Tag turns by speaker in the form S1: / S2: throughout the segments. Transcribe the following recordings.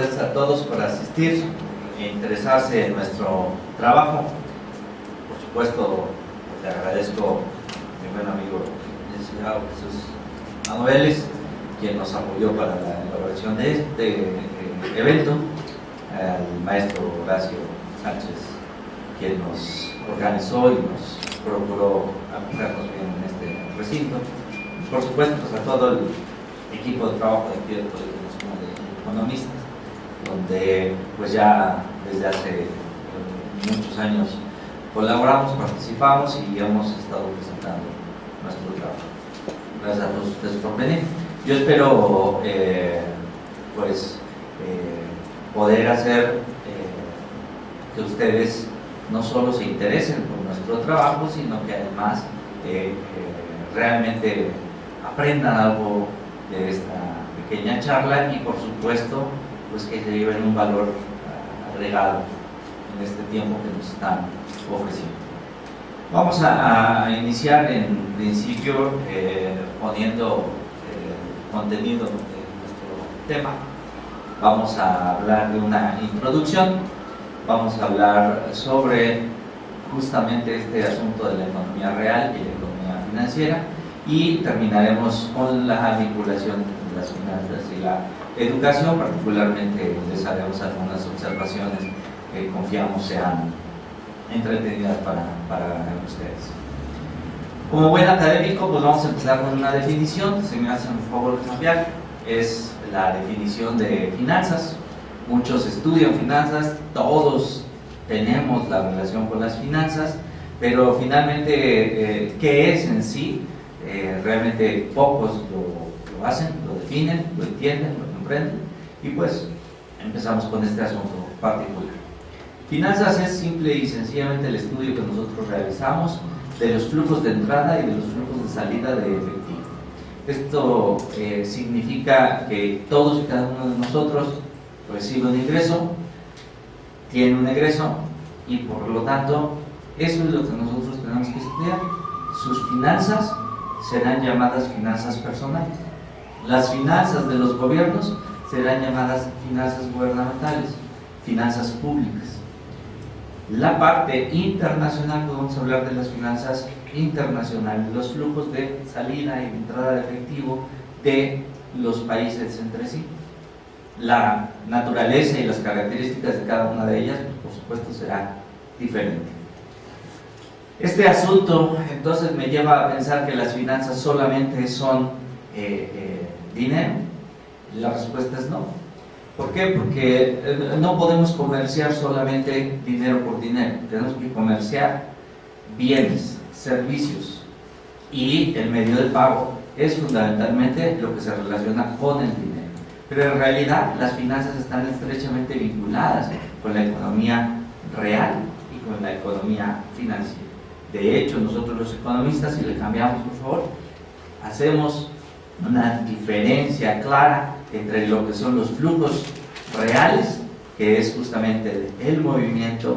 S1: gracias a todos por asistir e interesarse en nuestro trabajo. Por supuesto, le agradezco a mi buen amigo licenciado Jesús Manueles, quien nos apoyó para la elaboración de este evento, al maestro Horacio Sánchez, quien nos organizó y nos procuró acogernos bien en este recinto. Por supuesto, pues, a todo el equipo de trabajo de aquí del Colegio Nacional de Economistas, donde pues ya desde hace muchos años colaboramos, participamos y hemos estado presentando nuestro trabajo. Gracias a todos ustedes por venir. Yo espero poder hacer que ustedes no solo se interesen por nuestro trabajo, sino que además realmente aprendan algo de esta pequeña charla y por supuesto pues que se lleven un valor agregado en este tiempo que nos están ofreciendo. Vamos a iniciar en principio poniendo contenido de nuestro tema. Vamos a hablar de una introducción, vamos a hablar sobre justamente este asunto de la economía real y la economía financiera, y terminaremos con la vinculación de las finanzas y la educación. Particularmente les haremos algunas observaciones que confiamos sean entretenidas para ustedes. Como buen académico, pues vamos a empezar con una definición. Si me hacen un favor de cambiar, es la definición de finanzas. Muchos estudian finanzas, todos tenemos la relación con las finanzas, pero finalmente, ¿qué es en sí? Realmente pocos lo hacen, lo definen, lo entienden, lo comprenden, y pues empezamos con este asunto particular. Finanzas es simple y sencillamente el estudio que nosotros realizamos de los flujos de entrada y de los flujos de salida de efectivo. Esto significa que todos y cada uno de nosotros recibe un ingreso, tiene un egreso, y por lo tanto eso es lo que nosotros tenemos que estudiar. Sus finanzas serán llamadas finanzas personales. Las finanzas de los gobiernos serán llamadas finanzas gubernamentales, finanzas públicas. La parte internacional, podemos hablar de las finanzas internacionales, los flujos de salida y de entrada de efectivo de los países entre sí. La naturaleza y las características de cada una de ellas, pues, por supuesto, será diferente. Este asunto entonces me lleva a pensar que las finanzas solamente son dinero. La respuesta es no. ¿Por qué? Porque no podemos comerciar solamente dinero por dinero. Tenemos que comerciar bienes, servicios, y el medio de pago es fundamentalmente lo que se relaciona con el dinero. Pero en realidad las finanzas están estrechamente vinculadas con la economía real y con la economía financiera. De hecho, nosotros los economistas, si le cambiamos por favor, hacemos una diferencia clara entre lo que son los flujos reales, que es justamente el movimiento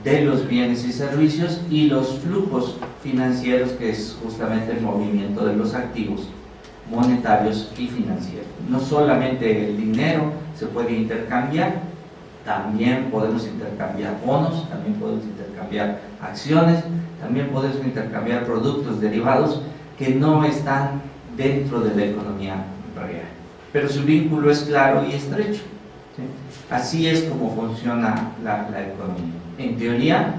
S1: de los bienes y servicios, y los flujos financieros, que es justamente el movimiento de los activos monetarios y financieros. No solamente el dinero se puede intercambiar, también podemos intercambiar bonos, también podemos intercambiar acciones, también podemos intercambiar productos derivados que no están dentro de la economía real, pero su vínculo es claro y estrecho, ¿sí? Así es como funciona la economía. En teoría,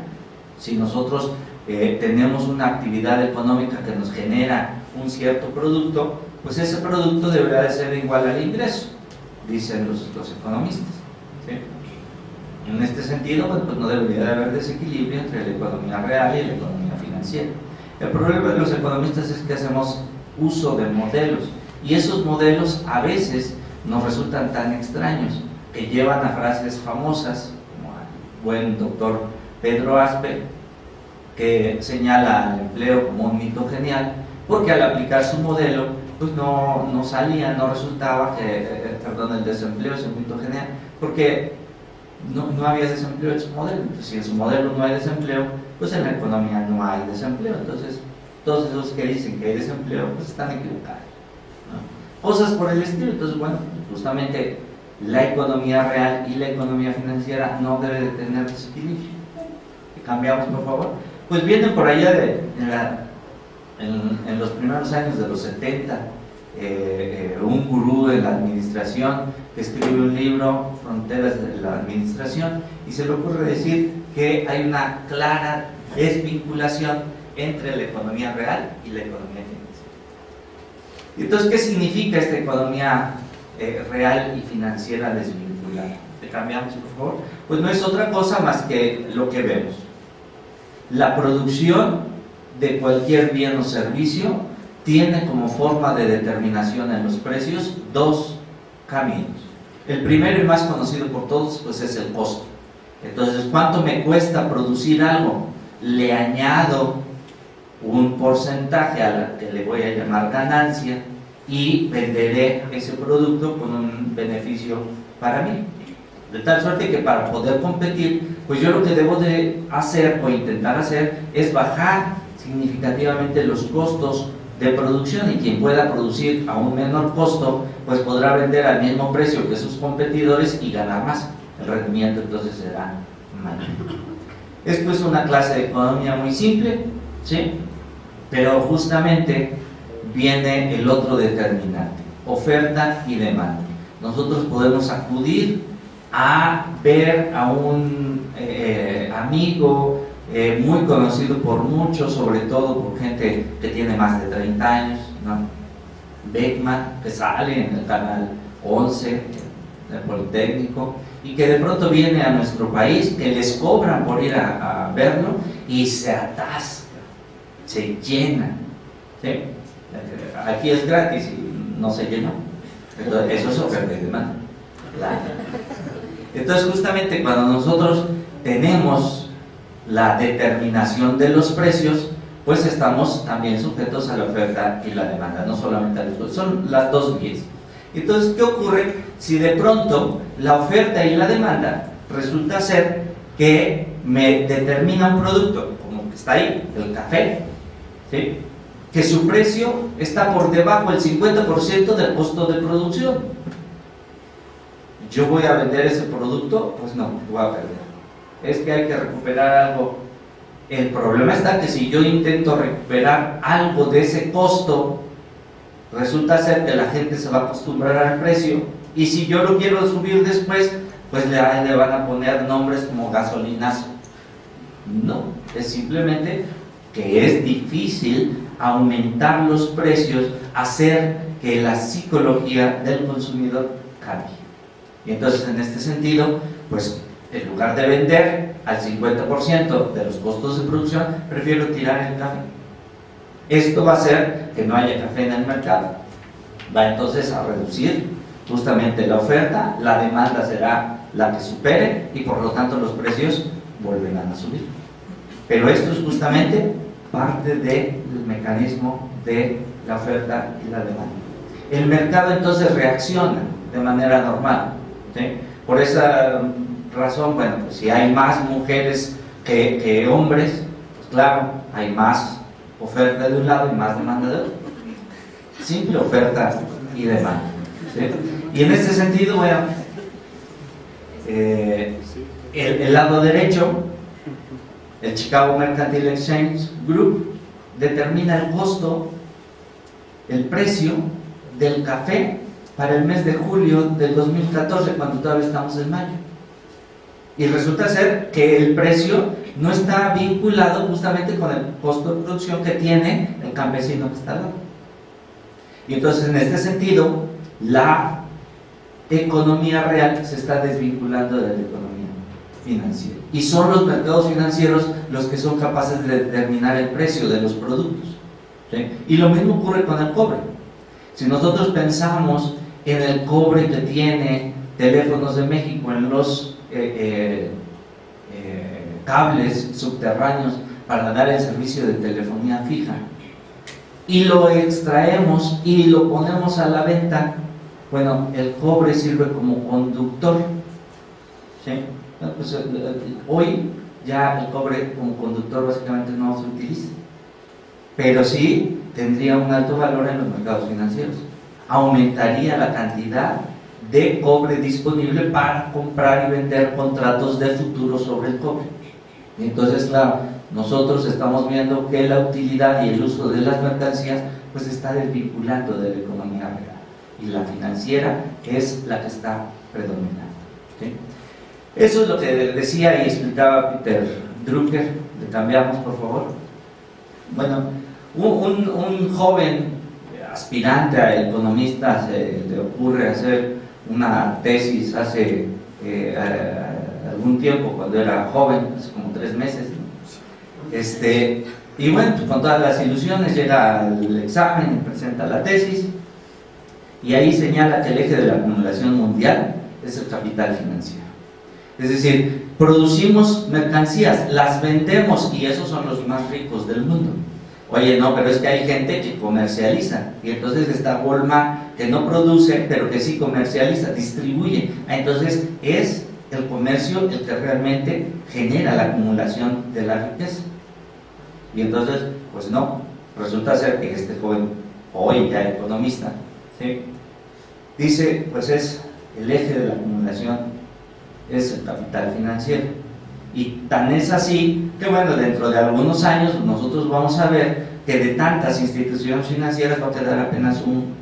S1: si nosotros tenemos una actividad económica que nos genera un cierto producto, pues ese producto deberá de ser igual al ingreso, dicen los economistas, ¿sí? En este sentido, pues no debería de haber desequilibrio entre la economía real y la economía financiera. El problema de los economistas es que hacemos uso de modelos, y esos modelos a veces nos resultan tan extraños que llevan a frases famosas, como al buen doctor Pedro Aspe, que señala al empleo como un mito genial, porque al aplicar su modelo pues no salía, no resultaba que, el desempleo es un mito genial, porque no había desempleo en su modelo. Entonces, si en su modelo no hay desempleo, pues en la economía no hay desempleo. Entonces, todos esos que dicen que hay desempleo, pues están equivocados, ¿no? Cosas por el estilo. Entonces, bueno, justamente la economía real y la economía financiera no debe de tener desequilibrio. ¿Cambiamos, por favor? Pues vienen por allá en los primeros años de los 70, un gurú de la administración que escribe un libro, Fronteras de la Administración, y se le ocurre decir que hay una clara desvinculación entre la economía real y la economía financiera. Entonces, ¿qué significa esta economía real y financiera desvinculada? ¿Le cambiamos, por favor? Pues no es otra cosa más que lo que vemos. La producción de cualquier bien o servicio tiene como forma de determinación en los precios dos caminos. El primero y más conocido por todos, pues, es el costo. Entonces, ¿cuánto me cuesta producir algo? Le añado un porcentaje a la que le voy a llamar ganancia y venderé ese producto con un beneficio para mí. De tal suerte que para poder competir, pues yo lo que debo de hacer o intentar hacer es bajar significativamente los costos de producción, y quien pueda producir a un menor costo, pues podrá vender al mismo precio que sus competidores y ganar más. El rendimiento entonces será mayor. Es pues una clase de economía muy simple, ¿sí? Pero justamente viene el otro determinante: oferta y demanda. Nosotros podemos acudir a ver a un amigo muy conocido por muchos, sobre todo por gente que tiene más de 30 años, ¿no? Beckman, que sale en el canal 11 del Politécnico, y que de pronto viene a nuestro país, que les cobran por ir a verlo, y se atasca, se llena, ¿sí? Aquí es gratis y no se llenó. Entonces, eso es oferta y demanda. Entonces, justamente cuando nosotros tenemos la determinación de los precios, pues estamos también sujetos a la oferta y la demanda, no solamente a los dos, son las dos vías. Entonces, ¿qué ocurre si de pronto la oferta y la demanda resulta ser que me determina un producto, como que está ahí, el café, ¿sí?, que su precio está por debajo del 50% del costo de producción? ¿Yo voy a vender ese producto? Pues no, lo voy a perder. Es que hay que recuperar algo. El problema está que si yo intento recuperar algo de ese costo, resulta ser que la gente se va a acostumbrar al precio, y si yo lo quiero subir después, pues le van a poner nombres como gasolinazo. No, es simplemente que es difícil aumentar los precios, hacer que la psicología del consumidor cambie. Y entonces, en este sentido, pues en lugar de vender al 50% de los costos de producción, prefiero tirar el café. Esto va a hacer que no haya café en el mercado. Va entonces a reducir justamente la oferta, la demanda será la que supere, y por lo tanto los precios volverán a subir. Pero esto es justamente parte del mecanismo de la oferta y la demanda. El mercado entonces reacciona de manera normal, ¿sí? Por esa razón, bueno, pues si hay más mujeres que hombres, pues claro, hay más oferta de un lado y más demanda de otro. Simple oferta y demanda, ¿sí? Y en este sentido, bueno, el lado derecho, el Chicago Mercantile Exchange Group, determina el costo, el precio del café para el mes de julio del 2014, cuando todavía estamos en mayo. Y resulta ser que el precio no está vinculado justamente con el costo de producción que tiene el campesino que está al lado. Y entonces, en este sentido, la economía real se está desvinculando de la economía financiera. Y son los mercados financieros los que son capaces de determinar el precio de los productos, ¿sí? Y lo mismo ocurre con el cobre. Si nosotros pensamos en el cobre que tiene Teléfonos de México en los cables subterráneos para dar el servicio de telefonía fija, y lo extraemos y lo ponemos a la venta, bueno, el cobre sirve como conductor, ¿sí? Pues, hoy ya el cobre como conductor básicamente no se utiliza, pero sí tendría un alto valor en los mercados financieros. Aumentaría la cantidad de cobre disponible para comprar y vender contratos de futuro sobre el cobre. Entonces, claro, nosotros estamos viendo que la utilidad y el uso de las mercancías pues está desvinculando de la economía real, y la financiera es la que está predominando, ¿sí? Eso es lo que decía y explicaba Peter Drucker. Le cambiamos, por favor. Bueno, un joven aspirante a economista se le ocurre hacer una tesis hace algún tiempo, cuando era joven, hace como 3 meses, ¿no? Y bueno, pues con todas las ilusiones llega al examen y presenta la tesis, y ahí señala que el eje de la acumulación mundial es el capital financiero. Es decir, producimos mercancías, las vendemos, y esos son los más ricos del mundo. Oye, no, pero es que hay gente que comercializa, y entonces está Walmart, que no produce, pero que sí comercializa, distribuye. Entonces es el comercio el que realmente genera la acumulación de la riqueza. Y entonces, pues no, resulta ser que este joven, hoy ya economista, ¿sí?, dice, pues es el eje de la acumulación es el capital financiero. Y tan es así que, bueno, dentro de algunos años nosotros vamos a ver que de tantas instituciones financieras va a quedar apenas un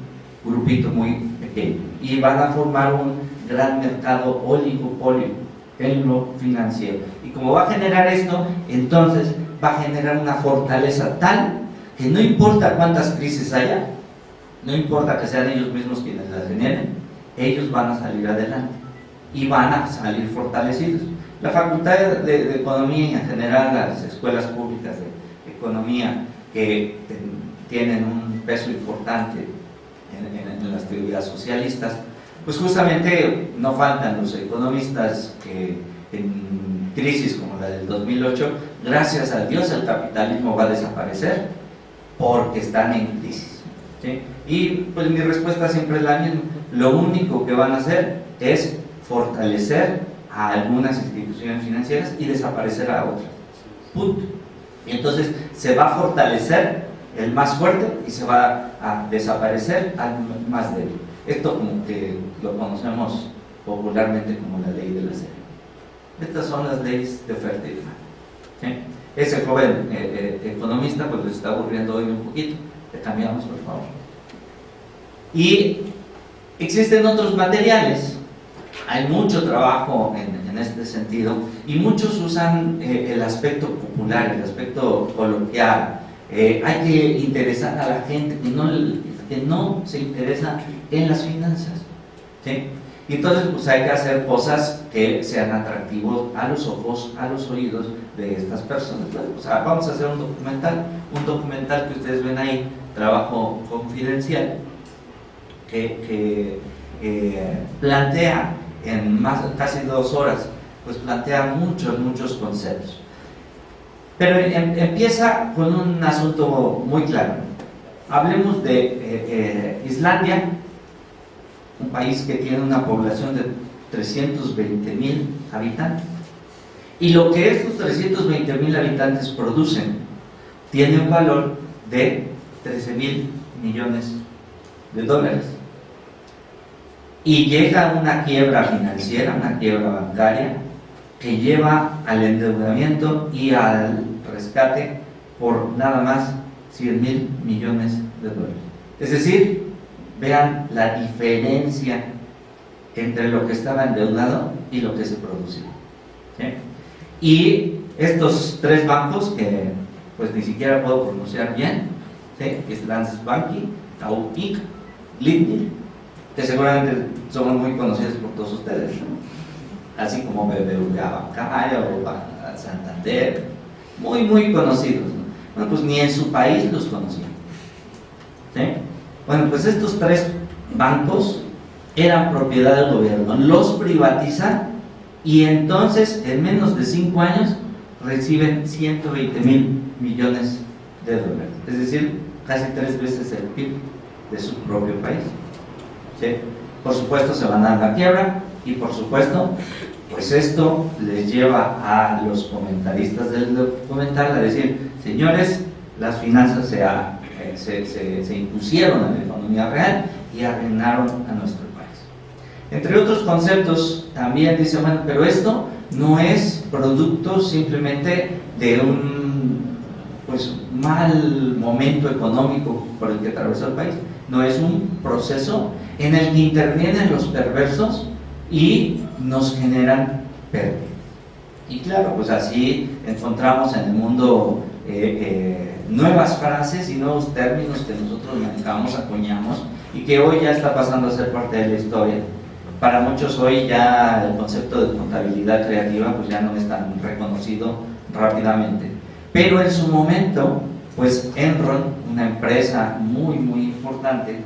S1: grupito muy pequeño, y van a formar un gran mercado oligopolio en lo financiero. Y como va a generar esto, entonces va a generar una fortaleza tal que no importa cuántas crisis haya, no importa que sean ellos mismos quienes las generen, ellos van a salir adelante y van a salir fortalecidos. La Facultad de Economía y en general las escuelas públicas de economía, que tienen un peso importante en las teorías socialistas, pues justamente no faltan los economistas que en crisis como la del 2008, gracias a Dios el capitalismo va a desaparecer porque están en crisis, ¿sí? Y pues mi respuesta siempre es la misma: lo único que van a hacer es fortalecer a algunas instituciones financieras y desaparecer a otras. Punto. Y entonces se va a fortalecer el más fuerte y se va a desaparecer al más débil. Esto como que lo conocemos popularmente como la ley de la selva. Estas son las leyes de oferta y demanda, ¿sí? Ese joven economista pues les está aburriendo hoy un poquito. Le cambiamos, por favor. Y existen otros materiales. Hay mucho trabajo en este sentido, y muchos usan el aspecto popular, el aspecto coloquial. Hay que interesar a la gente que no se interesa en las finanzas, ¿sí? Y entonces pues hay que hacer cosas que sean atractivos a los ojos, a los oídos de estas personas. Bueno, pues vamos a hacer un documental que ustedes ven ahí, Trabajo Confidencial, que plantea en casi 2 horas, pues plantea muchos conceptos. Pero empieza con un asunto muy claro. Hablemos de Islandia, un país que tiene una población de 320,000 habitantes. Y lo que estos 320,000 habitantes producen tiene un valor de 13,000 millones de dólares. Y llega a una quiebra financiera, una quiebra bancaria, que lleva al endeudamiento y al rescate por nada más 100,000 millones de dólares. Es decir, vean la diferencia entre lo que estaba endeudado y lo que se producía, ¿sí? Y estos 3 bancos, que pues ni siquiera puedo pronunciar bien, ¿sí?, es Landsbanki, Kaupthing, Glitnir, que seguramente somos muy conocidos por todos ustedes, ¿no? Así como BBVA Bancaria o Santander, muy conocidos, ¿no? Bueno, pues ni en su país los conocían, ¿sí? Bueno, pues estos 3 bancos eran propiedad del gobierno, los privatizan, y entonces en menos de 5 años reciben 120,000 millones de dólares, es decir, casi 3 veces el PIB de su propio país, ¿sí? Por supuesto se van a la quiebra, y por supuesto pues esto les lleva a los comentaristas del documental a decir: señores, las finanzas se impusieron en la economía real y arruinaron a nuestro país. Entre otros conceptos, también dice, bueno, pero esto no es producto simplemente de un mal momento económico por el que atravesó el país, no, es un proceso en el que intervienen los perversos y nos generan pérdida. Y claro, pues así encontramos en el mundo nuevas frases y nuevos términos que nosotros manejamos, acuñamos, y que hoy ya está pasando a ser parte de la historia. Para muchos hoy ya el concepto de contabilidad creativa pues ya no es tan reconocido rápidamente. Pero en su momento, pues Enron, una empresa muy importante,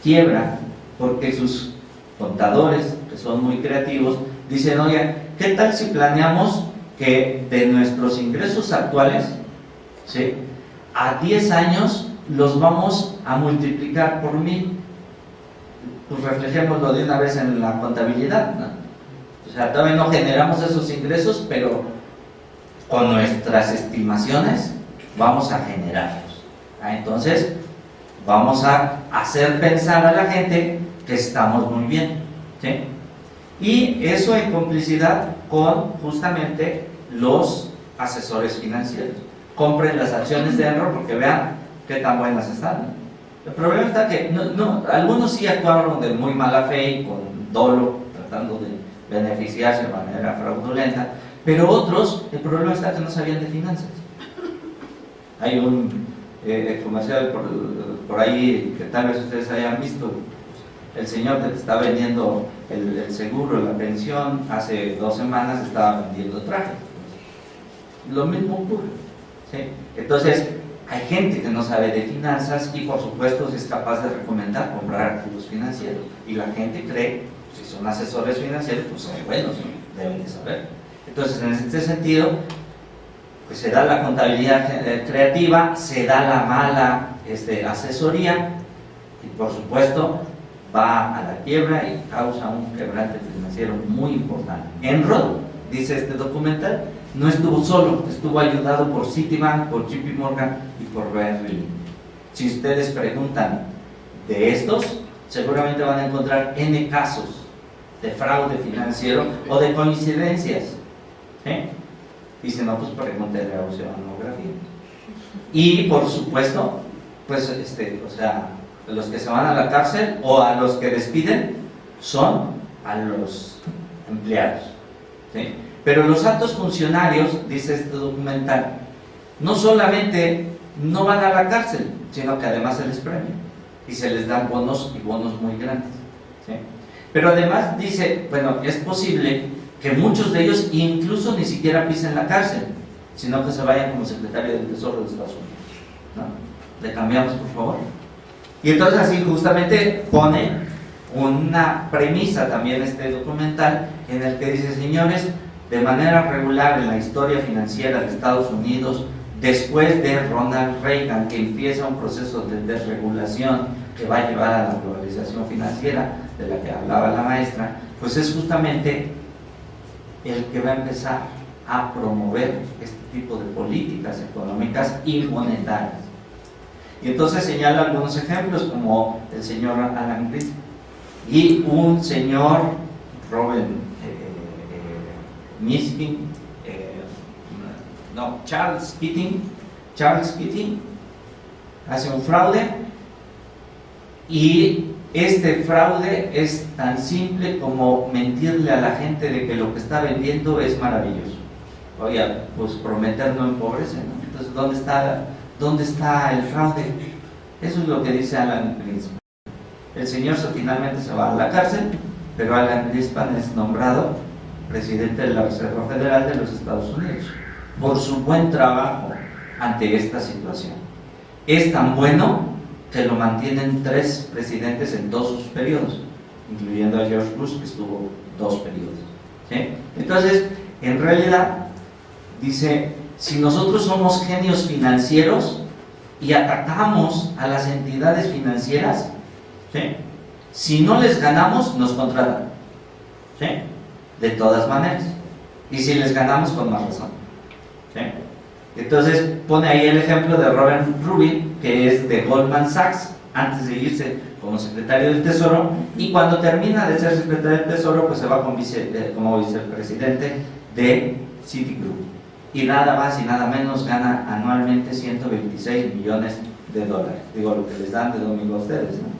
S1: quiebra porque sus contadores, que son muy creativos, dicen, oye, ¿qué tal si planeamos que de nuestros ingresos actuales, ¿sí?, a 10 años los vamos a multiplicar por 1000? Pues reflejémoslo de una vez en la contabilidad, ¿no? O sea, todavía no generamos esos ingresos, pero con nuestras estimaciones vamos a generarlos. Entonces, vamos a hacer pensar a la gente que estamos muy bien, ¿sí? Y eso en complicidad con justamente los asesores financieros. Compren las acciones de Enron porque vean qué tan buenas están, ¿no? El problema está que algunos sí actuaron de muy mala fe y con dolo, tratando de beneficiarse de manera fraudulenta, pero otros, el problema está que no sabían de finanzas. Hay un comercial por ahí que tal vez ustedes hayan visto, el señor que te está vendiendo el seguro, la pensión, hace 2 semanas estaba vendiendo trajes. Lo mismo ocurre, ¿sí? Entonces, hay gente que no sabe de finanzas y por supuesto es capaz de recomendar comprar activos financieros, y la gente cree, si son asesores financieros, pues son buenos, ¿no? Deben de saber. Entonces, en este sentido, pues se da la contabilidad creativa, se da la mala asesoría, y por supuesto va a la quiebra y causa un quebrante financiero muy importante. Enron, dice este documental, no estuvo solo, estuvo ayudado por Citibank, por JP Morgan y por Berry. Si ustedes preguntan de estos, seguramente van a encontrar N casos de fraude financiero o de coincidencias, ¿sí? Dicen, no, pues pregúntale a oceanografía. Y por supuesto, pues o sea, los que se van a la cárcel o a los que despiden son a los empleados, ¿sí? Pero los altos funcionarios, dice este documental, no solamente no van a la cárcel, sino que además se les premia y se les dan bonos, y bonos muy grandes, ¿sí? Pero además dice, bueno, es posible que muchos de ellos incluso ni siquiera pisen la cárcel, sino que se vayan como secretario del Tesoro de Estados Unidos, ¿no? Le cambiamos, por favor. Y entonces así justamente pone una premisa también este documental, en el que dice, señores, de manera regular en la historia financiera de Estados Unidos, después de Ronald Reagan, que empieza un proceso de desregulación que va a llevar a la globalización financiera de la que hablaba la maestra, pues es justamente el que va a empezar a promover este tipo de políticas económicas y monetarias. Y entonces señala algunos ejemplos, como el señor Alan Greenspan y un señor Robert Miskin, Charles Keating hace un fraude, y este fraude es tan simple como mentirle a la gente de que lo que está vendiendo es maravilloso. Oye, pues prometer no empobrece, ¿no? Entonces, ¿dónde está el fraude? Eso es lo que dice Alan Greenspan. El señor finalmente se va a la cárcel, pero Alan Greenspan es nombrado presidente de la Reserva Federal de los Estados Unidos por su buen trabajo ante esta situación. Es tan bueno que lo mantienen 3 presidentes en todos sus periodos, incluyendo a George Bush, que estuvo 2 periodos, ¿sí? Entonces, en realidad, dice, si nosotros somos genios financieros y atacamos a las entidades financieras, ¿sí?, si no les ganamos, nos contratan, ¿sí?, de todas maneras, y si les ganamos, con más razón, ¿sí? Entonces pone ahí el ejemplo de Robert Rubin, que es de Goldman Sachs, antes de irse como secretario del Tesoro, y cuando termina de ser secretario del Tesoro, pues se va como vicepresidente de Citigroup, y nada más y nada menos gana anualmente 126 millones de dólares. Digo, lo que les dan de domingo a ustedes, ¿no?